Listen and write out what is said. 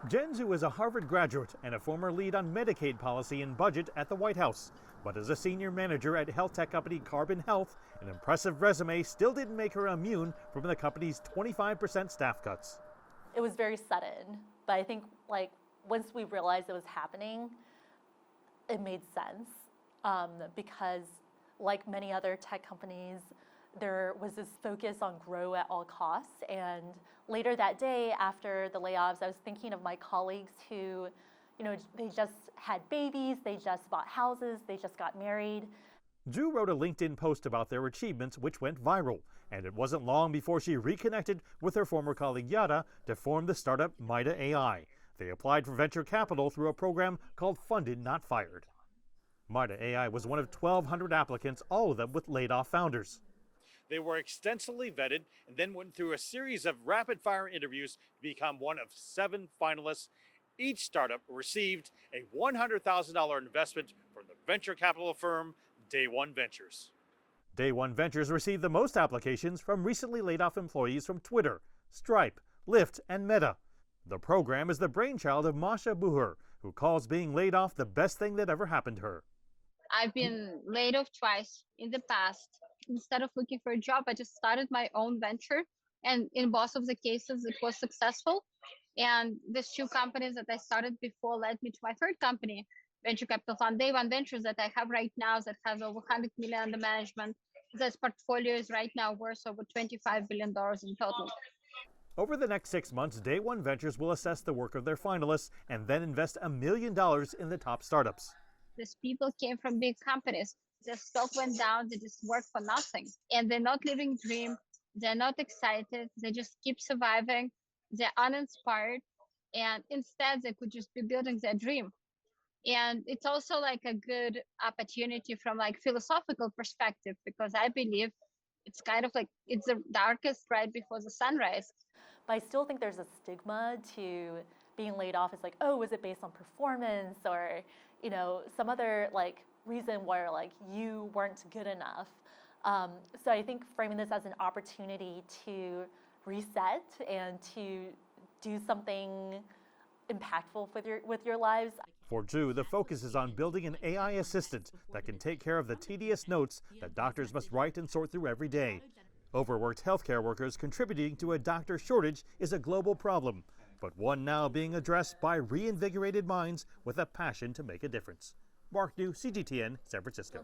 Jen Zhu is a Harvard graduate and a former lead on Medicaid policy and budget at the White House. But as a senior manager at health tech company Carbon Health, an impressive resume still didn't make her immune from the company's 25% staff cuts. It was very sudden, but I think once we realized it was happening, it made sense because like many other tech companies, there was this focus on grow at all costs. And later that day, after the layoffs, I was thinking of my colleagues who, they just had babies, they just bought houses, they just got married. Zhu wrote a LinkedIn post about their achievements, which went viral. And it wasn't long before she reconnected with her former colleague Yada to form the startup MediaAI. They applied for venture capital through a program called Funded Not Fired. MediaAI was one of 1,200 applicants, all of them with laid-off founders. They were extensively vetted and then went through a series of rapid-fire interviews to become one of 7 finalists. Each startup received a $100,000 investment from the venture capital firm Day One Ventures. Day One Ventures received the most applications from recently laid-off employees from Twitter, Stripe, Lyft, and Meta. The program is the brainchild of Masha Buher, who calls being laid off the best thing that ever happened to her. I've been laid off twice in the past. Instead of looking for a job, I just started my own venture. And in both of the cases, it was successful. And these 2 companies that I started before led me to my 3rd company, venture capital fund, Day One Ventures, that I have right now, that has over 100 million under management. This portfolio is right now worth over $25 billion in total. Over the next 6 months, Day One Ventures will assess the work of their finalists and then invest $1 million in the top startups. These people came from big companies. Their stock went down, they just work for nothing. And they're not living dream, they're not excited, they just keep surviving, they're uninspired, and instead they could just be building their dream. And it's also like a good opportunity from philosophical perspective, because I believe it's kind of it's the darkest right before the sunrise. But I still think there's a stigma to being laid off. It's oh, was it based on performance or, some other reason where you weren't good enough. So I think framing this as an opportunity to reset and to do something impactful with your lives. For Zhu, the focus is on building an AI assistant that can take care of the tedious notes that doctors must write and sort through every day. Overworked healthcare workers contributing to a doctor shortage is a global problem, but one now being addressed by reinvigorated minds with a passion to make a difference. Mark New, CGTN, San Francisco.